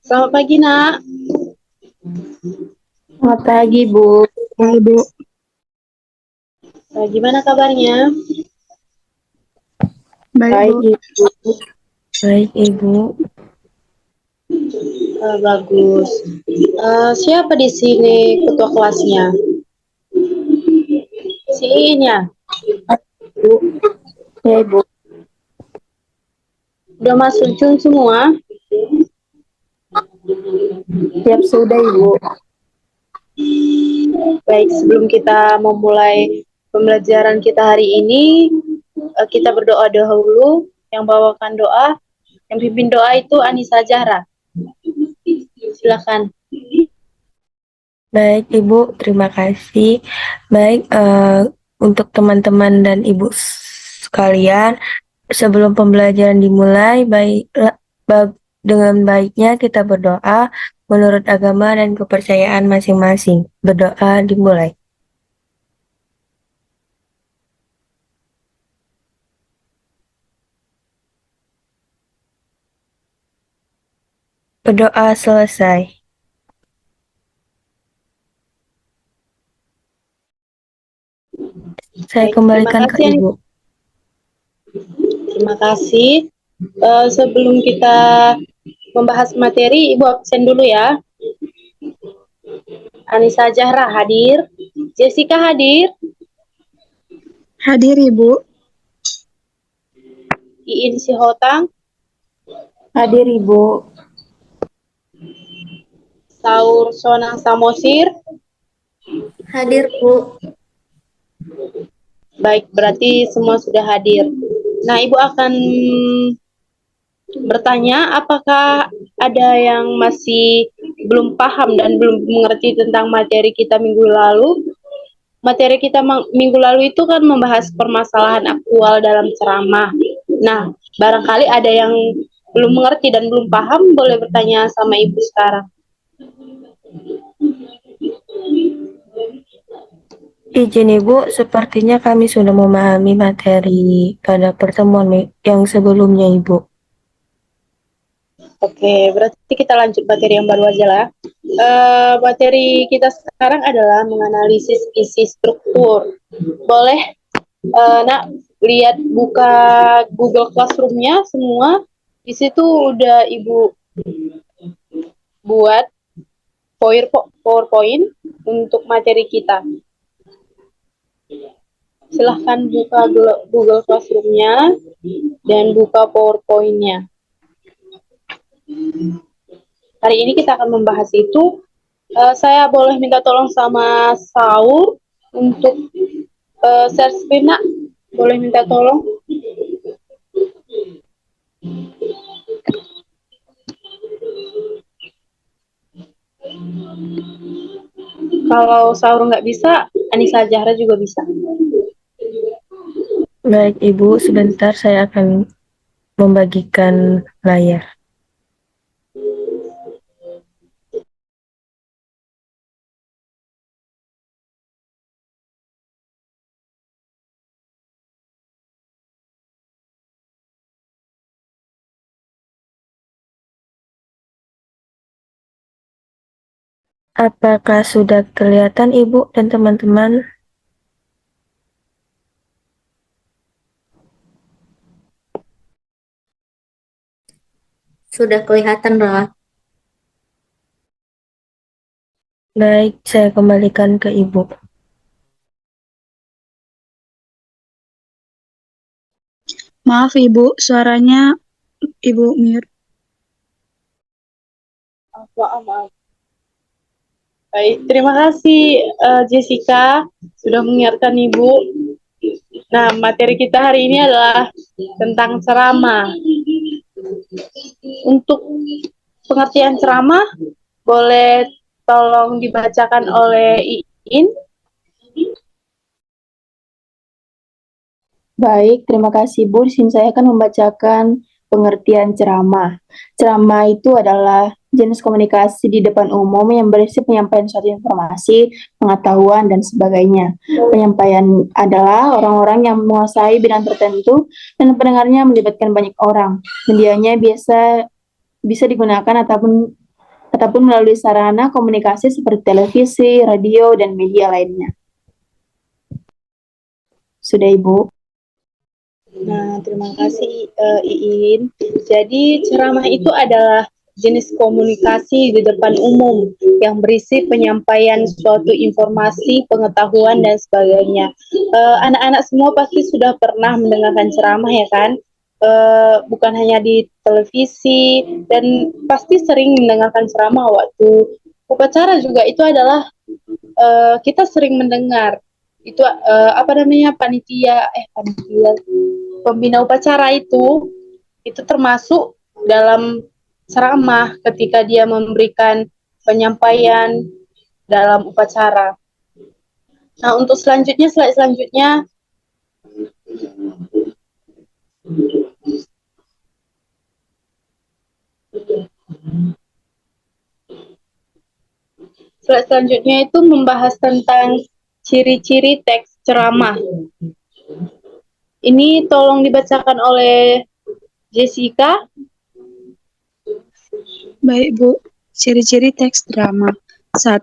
Selamat pagi, Nak. Selamat pagi, Bu. Ibu, Gimana kabarnya? baik Bu. Baik, Ibu. Baik, Ibu. Bagus. Siapa di sini ketua kelasnya? Si Iin ya? Bu. Ya, Ibu. Udah masuk Jun semua? Siap sudah, Ibu. Baik, sebelum kita memulai pembelajaran kita hari ini, kita berdoa dahulu. Yang bawakan doa, yang pimpin doa itu Anissa Zahra. Silakan. Baik, Ibu. Terima kasih. Baik, untuk teman-teman dan Ibu sekalian, sebelum pembelajaran dimulai, dengan baiknya kita berdoa menurut agama dan kepercayaan masing-masing. Berdoa dimulai. Berdoa selesai. Saya Baik, kembalikan ke terima kasih. Ibu. Terima kasih. Sebelum kita membahas materi, Ibu absen dulu ya. Anissa Zahra hadir. Jessica hadir. Hadir Ibu. Iin Sihotang. Hadir, Ibu. Saur Sonang Samosir. Hadir, Bu. Baik, berarti semua sudah hadir. Nah, Ibu akan bertanya apakah ada yang masih belum paham dan belum mengerti tentang materi kita minggu lalu. Materi kita minggu lalu itu kan membahas permasalahan aktual dalam ceramah. Nah, barangkali ada yang belum mengerti dan belum paham, boleh bertanya sama Ibu sekarang. Izin Ibu, sepertinya kami sudah memahami materi pada pertemuan yang sebelumnya, Ibu. Oke, berarti kita lanjut materi yang baru aja lah. Materi kita sekarang adalah menganalisis isi struktur. Boleh, Nak, lihat buka Google Classroom-nya semua. Di situ udah Ibu buat PowerPoint untuk materi kita. Silahkan buka Google Classroom-nya dan buka PowerPoint-nya. Hari ini kita akan membahas itu. Saya boleh minta tolong sama Saul untuk share screen, Nak? Boleh minta tolong? Kalau Saul nggak bisa, Anissa Zahra juga bisa. Baik, Ibu, sebentar saya akan membagikan layar. Apakah sudah kelihatan, Ibu dan teman-teman? Sudah kelihatan, Ra. Baik, saya kembalikan ke Ibu. Maaf Ibu, suaranya Ibu mute. Maaf. Baik, terima kasih Jessica sudah mengingatkan Ibu. Nah, materi kita hari ini adalah tentang ceramah. Untuk pengertian ceramah, boleh tolong dibacakan oleh Iin. Baik, terima kasih Bu. Di sini saya akan membacakan pengertian ceramah. Ceramah itu adalah jenis komunikasi di depan umum yang berisi penyampaian suatu informasi, pengetahuan, dan sebagainya. Penyampaian adalah orang-orang yang menguasai bidang tertentu dan pendengarnya melibatkan banyak orang. Medianya bisa digunakan ataupun ataupun melalui sarana komunikasi seperti televisi, radio, dan media lainnya. Sudah, Ibu. Nah, terima kasih Iin. Jadi ceramah itu adalah jenis komunikasi di depan umum yang berisi penyampaian suatu informasi, pengetahuan, dan sebagainya. Anak-anak semua pasti sudah pernah mendengarkan ceramah ya kan? Bukan hanya di televisi, dan pasti sering mendengarkan ceramah waktu upacara juga. Itu adalah kita sering mendengar itu apa namanya, panitia pembina upacara itu termasuk dalam ceramah ketika dia memberikan penyampaian dalam upacara. Nah, untuk selanjutnya, slide selanjutnya, itu membahas tentang ciri-ciri teks ceramah. Ini tolong dibacakan oleh Jessica. Baik, Bu. Ciri-ciri teks drama. 1.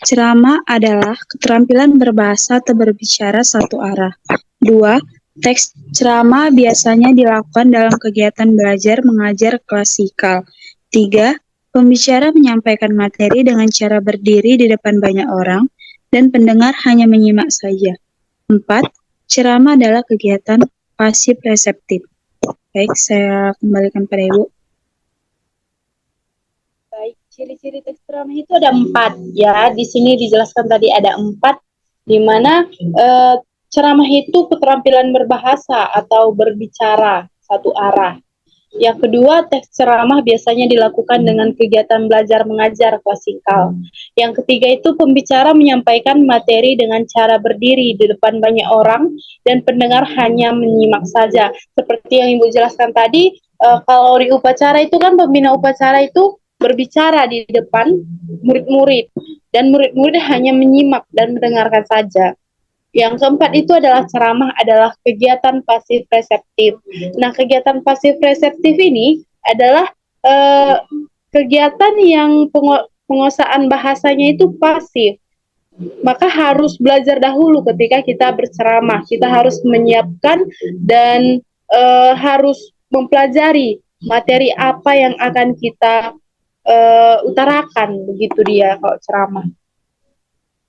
Ceramah adalah keterampilan berbahasa atau berbicara satu arah. 2. Teks ceramah biasanya dilakukan dalam kegiatan belajar mengajar klasikal. 3. Pembicara menyampaikan materi dengan cara berdiri di depan banyak orang, dan pendengar hanya menyimak saja. 4. Ceramah adalah kegiatan pasif reseptif. Baik, saya kembalikan pada Ibu. Baik, ciri-ciri teks ceramah itu ada 4 ya. Di sini dijelaskan tadi ada 4, di mana ceramah itu keterampilan berbahasa atau berbicara satu arah. Yang kedua, teks ceramah biasanya dilakukan dengan kegiatan belajar mengajar klasikal. Yang ketiga itu pembicara menyampaikan materi dengan cara berdiri di depan banyak orang dan pendengar hanya menyimak saja. Seperti yang Ibu jelaskan tadi, kalau di upacara itu kan pembina upacara itu berbicara di depan murid-murid, dan murid-murid hanya menyimak dan mendengarkan saja. Yang keempat itu adalah ceramah adalah kegiatan pasif reseptif. Nah, kegiatan pasif reseptif ini adalah kegiatan yang penguasaan bahasanya itu pasif. Maka harus belajar dahulu ketika kita berceramah. Kita harus menyiapkan dan harus mempelajari materi apa yang akan kita utarakan, begitu dia kalau ceramah.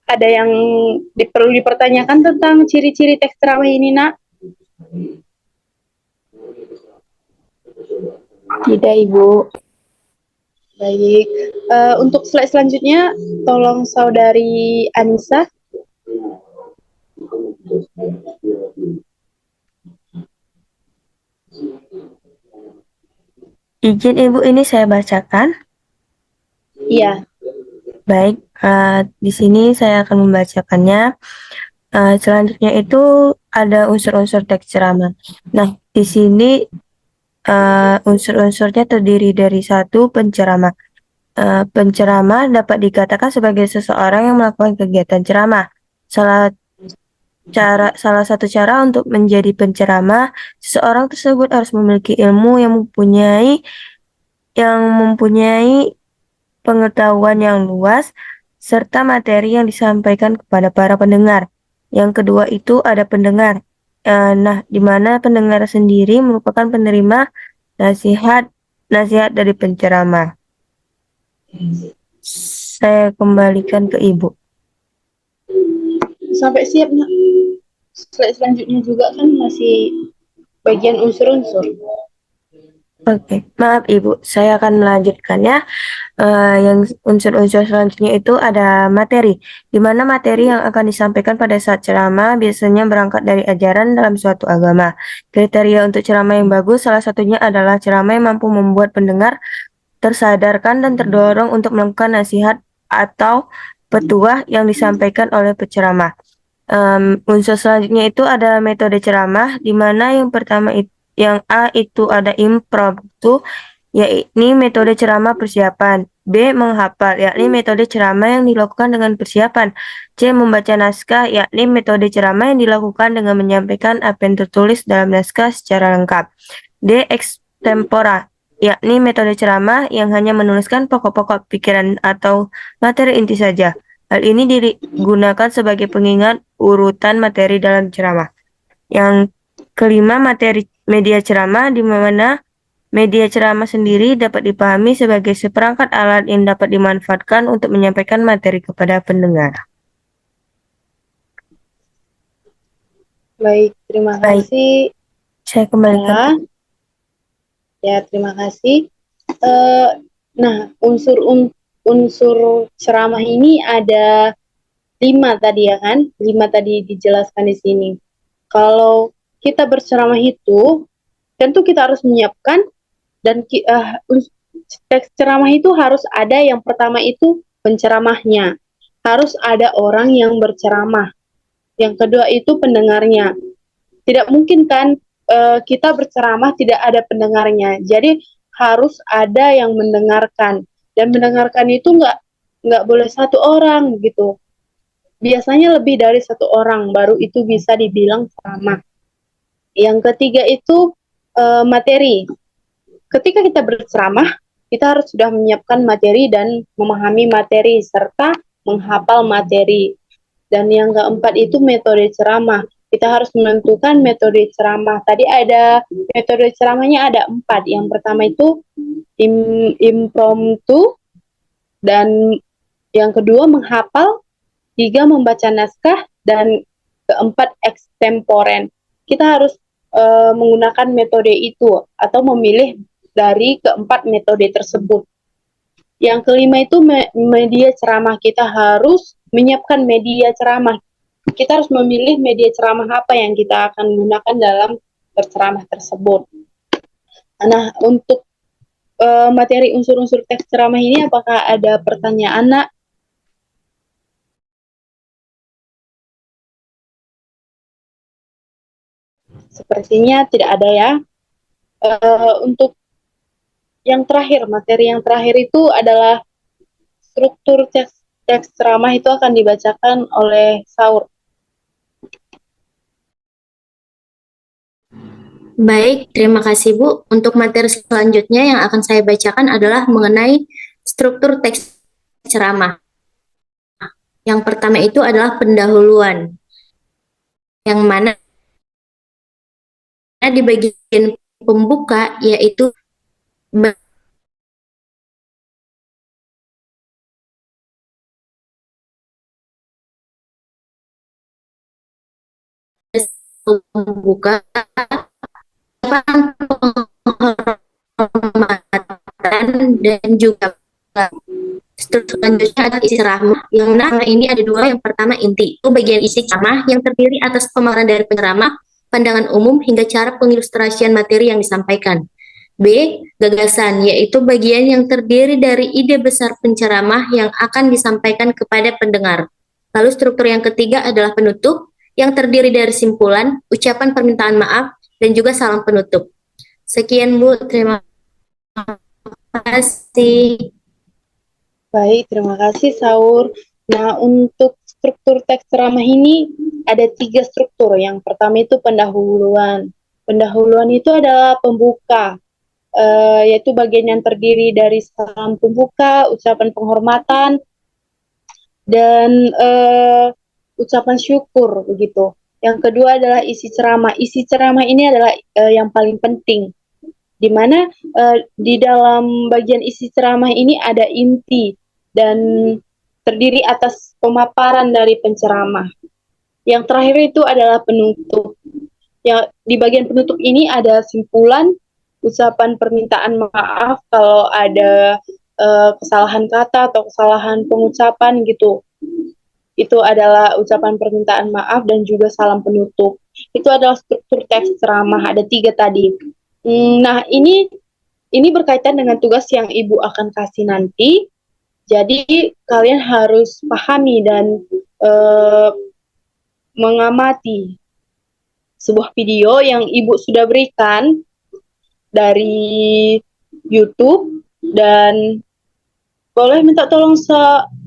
Ada yang perlu dipertanyakan tentang ciri-ciri teks ceramah ini, Nak? Tidak, Ibu. Baik. Untuk slide selanjutnya, tolong Saudari Anissa. Izin Ibu, ini saya bacakan. Iya. Baik, di sini saya akan membacakannya. Selanjutnya itu ada unsur-unsur teks ceramah. Nah, di sini unsur-unsurnya terdiri dari 1, penceramah. Penceramah dapat dikatakan sebagai seseorang yang melakukan kegiatan ceramah. Salah satu cara untuk menjadi penceramah, seseorang tersebut harus memiliki ilmu yang mempunyai pengetahuan yang luas, serta materi yang disampaikan kepada para pendengar. Yang kedua itu ada pendengar. Nah, di mana pendengar sendiri merupakan penerima nasihat dari penceramah. Saya kembalikan ke Ibu. Sampai siap, Nak. Slide selanjutnya juga kan masih bagian unsur-unsur. Oke, maaf Ibu, saya akan melanjutkannya. Yang unsur-unsur selanjutnya itu ada materi, di mana materi yang akan disampaikan pada saat ceramah biasanya berangkat dari ajaran dalam suatu agama. Kriteria untuk ceramah yang bagus salah satunya adalah ceramah yang mampu membuat pendengar tersadarkan dan terdorong untuk melakukan nasihat atau petuah yang disampaikan oleh penceramah. Unsur selanjutnya itu ada metode ceramah, di mana yang pertama yang A itu ada impromptu, yakni metode ceramah persiapan. B. Menghafal, yakni metode ceramah yang dilakukan dengan persiapan. C. Membaca naskah, yakni metode ceramah yang dilakukan dengan menyampaikan apa yang tertulis dalam naskah secara lengkap. D. Extempora, yakni metode ceramah yang hanya menuliskan pokok-pokok pikiran atau materi inti saja. Hal ini digunakan sebagai pengingat urutan materi dalam ceramah. Yang kelima, materi media ceramah, di mana media ceramah sendiri dapat dipahami sebagai seperangkat alat yang dapat dimanfaatkan untuk menyampaikan materi kepada pendengar. Baik, terima Baik, kasih. saya kembalikan. Ya, terima kasih. Nah, unsur ceramah ini ada 5 tadi ya kan? 5 tadi dijelaskan di sini. Kalau kita berceramah itu, tentu kita harus menyiapkan dan teks ceramah itu harus ada. Yang pertama itu penceramahnya. Harus ada orang yang berceramah. Yang kedua itu pendengarnya. Tidak mungkin kan kita berceramah tidak ada pendengarnya. Jadi harus ada yang mendengarkan, dan mendengarkan itu nggak boleh satu orang gitu. Biasanya lebih dari satu orang baru itu bisa dibilang ceramah. Yang ketiga itu materi. Ketika kita berceramah, kita harus sudah menyiapkan materi dan memahami materi serta menghafal materi. Dan yang keempat itu metode ceramah. Kita harus menentukan metode ceramah. Tadi ada metode ceramahnya ada 4. Yang pertama itu impromptu, dan yang kedua menghafal, 3 membaca naskah, dan keempat extemporen. Kita harus menggunakan metode itu atau memilih dari keempat metode tersebut. Yang kelima itu media ceramah. Kita harus menyiapkan media ceramah. Kita harus memilih media ceramah apa yang kita akan gunakan dalam berceramah tersebut. Nah, untuk materi unsur-unsur teks ceramah ini, apakah ada pertanyaan, Nak? Sepertinya tidak ada ya. Untuk yang terakhir, materi yang terakhir itu adalah struktur teks ceramah. Itu akan dibacakan oleh Saur. Baik, terima kasih Bu. Untuk materi selanjutnya yang akan saya bacakan adalah mengenai struktur teks ceramah. Yang pertama itu adalah pendahuluan, yang mana di bagian pembuka yaitu pembuka dan juga selanjutnya ada isi ceramah, yang mana ini ada 2. Yang pertama inti, itu bagian isi ceramah yang terdiri atas pemaparan dari penceramah, pandangan umum hingga cara pengilustrasian materi yang disampaikan. B. Gagasan, yaitu bagian yang terdiri dari ide besar penceramah yang akan disampaikan kepada pendengar. Lalu struktur yang ketiga adalah penutup, yang terdiri dari simpulan, ucapan permintaan maaf, dan juga salam penutup. Sekian Bu, terima kasih. Baik, terima kasih Saur. Nah, untuk struktur teks ceramah ini ada 3 struktur. Yang pertama itu pendahuluan. Pendahuluan itu adalah pembuka, yaitu bagian yang terdiri dari salam pembuka, ucapan penghormatan, dan ucapan syukur begitu. Yang kedua adalah isi ceramah. Isi ceramah ini adalah yang paling penting, di mana di dalam bagian isi ceramah ini ada inti dan terdiri atas pemaparan dari penceramah. Yang terakhir itu adalah penutup. Yang di bagian penutup ini ada simpulan, ucapan permintaan maaf kalau ada kesalahan kata atau kesalahan pengucapan gitu. Itu adalah ucapan permintaan maaf dan juga salam penutup. Itu adalah struktur teks ceramah, ada 3 tadi. Nah, ini berkaitan dengan tugas yang Ibu akan kasih nanti. Jadi kalian harus pahami dan mengamati sebuah video yang Ibu sudah berikan dari YouTube, dan boleh minta tolong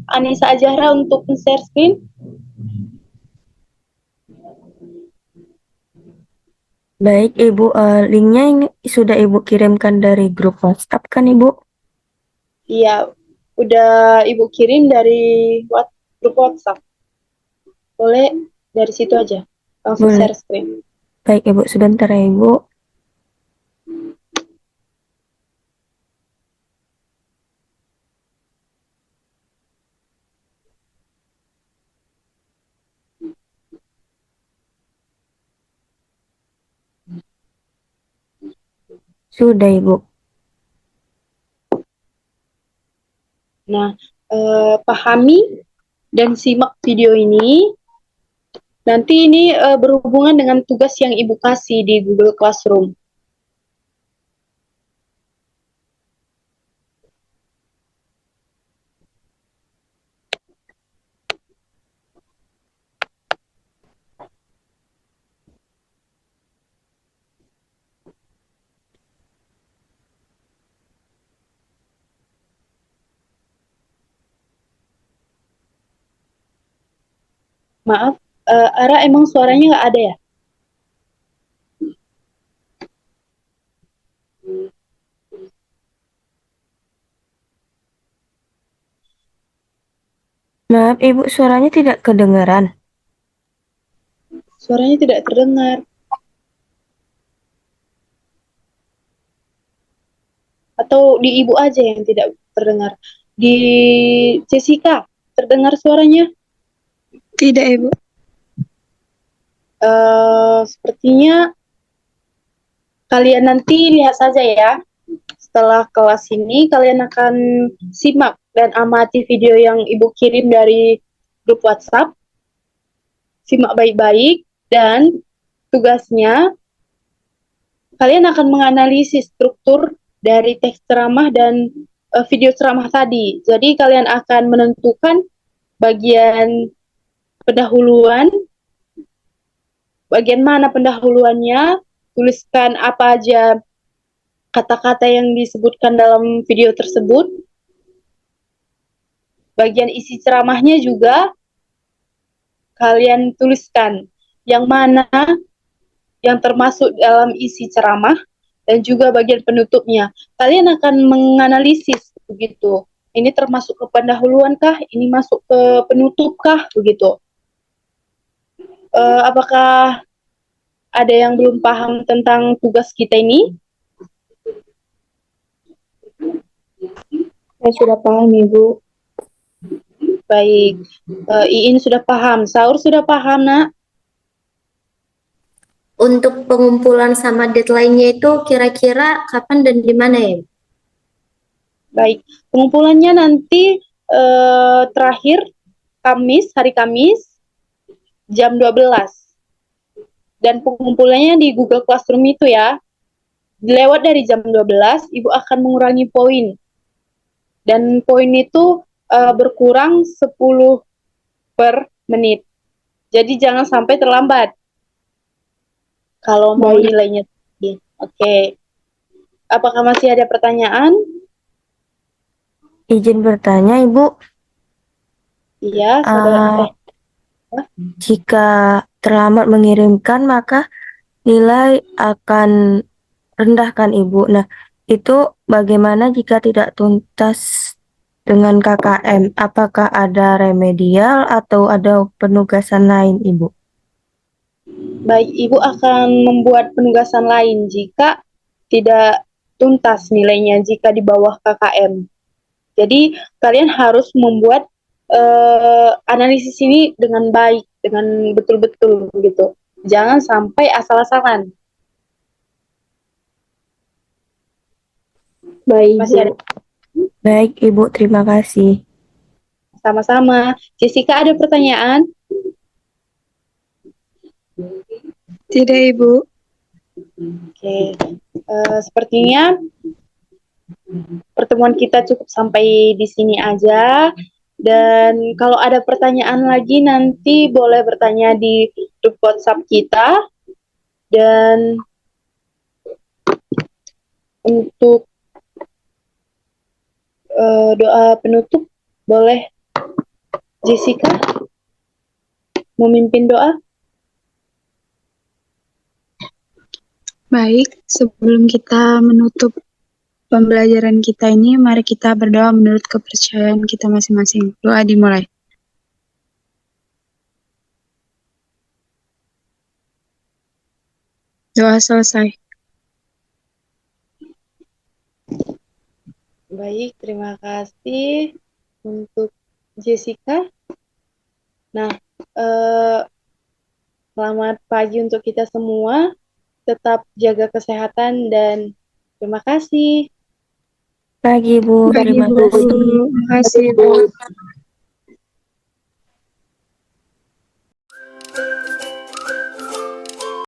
Anissa Azahra untuk share screen. Baik, Ibu, linknya ini sudah Ibu kirimkan dari grup WhatsApp kan, Ibu? Iya, udah Ibu kirim dari grup WhatsApp. Boleh dari situ aja. Langsung Boleh. share screen. Baik, Ibu, sebentar ya, Ibu. Sudah, Ibu. Nah, pahami dan simak video ini. Nanti ini berhubungan dengan tugas yang Ibu kasih di Google Classroom. Maaf, Ara emang suaranya nggak ada ya? Maaf, Ibu, suaranya tidak kedengaran. Suaranya tidak terdengar. Atau di Ibu aja yang tidak terdengar. Di Jessica, terdengar suaranya? Tidak, Ibu. Sepertinya kalian nanti lihat saja ya. Setelah kelas ini, kalian akan simak dan amati video yang Ibu kirim dari grup WhatsApp. Simak baik-baik dan tugasnya kalian akan menganalisis struktur dari teks ceramah dan video ceramah tadi. Jadi kalian akan menentukan bagian pendahuluan, bagian mana pendahuluannya, tuliskan apa aja kata-kata yang disebutkan dalam video tersebut. Bagian isi ceramahnya juga kalian tuliskan yang mana yang termasuk dalam isi ceramah dan juga bagian penutupnya. Kalian akan menganalisis begitu. Ini termasuk ke pendahuluan kah? Ini masuk ke penutup kah? Begitu. Apakah ada yang belum paham tentang tugas kita ini? Saya sudah paham, Ibu. Baik, Iin sudah paham, Saur sudah paham, Nak? Untuk pengumpulan sama deadline-nya itu kira-kira kapan dan di mana ya? Baik, pengumpulannya nanti terakhir hari Kamis jam 12. Dan pengumpulannya di Google Classroom itu ya. Lewat dari jam 12, Ibu akan mengurangi poin. Dan poin itu berkurang 10 per menit. Jadi jangan sampai terlambat. Kalau mau Baik. nilainya tinggi. Oke. Apakah masih ada pertanyaan? Izin bertanya, Ibu. Iya, saudara. Jika terlambat mengirimkan, maka nilai akan rendah kan, Ibu. Nah, itu bagaimana jika tidak tuntas dengan KKM? Apakah ada remedial atau ada penugasan lain, Ibu? Baik, Ibu akan membuat penugasan lain jika tidak tuntas nilainya jika di bawah KKM. Jadi kalian harus membuat analisis ini dengan baik, dengan betul-betul gitu. Jangan sampai asal-asalan. Baik, Masih ada? Baik, Ibu. Terima kasih. Sama-sama. Jessica ada pertanyaan? Tidak, Ibu. Oke. Sepertinya pertemuan kita cukup sampai di sini aja. Dan kalau ada pertanyaan lagi nanti boleh bertanya di grup WhatsApp kita. Dan untuk doa penutup boleh Jessica memimpin doa. Baik, sebelum kita menutup pembelajaran kita ini, mari kita berdoa menurut kepercayaan kita masing-masing. Doa dimulai. Doa selesai. Baik, terima kasih untuk Jessica. Nah, selamat pagi untuk kita semua. Tetap jaga kesehatan dan terima kasih. Pagi, Bu. Terima kasih. Terima kasih, Bu.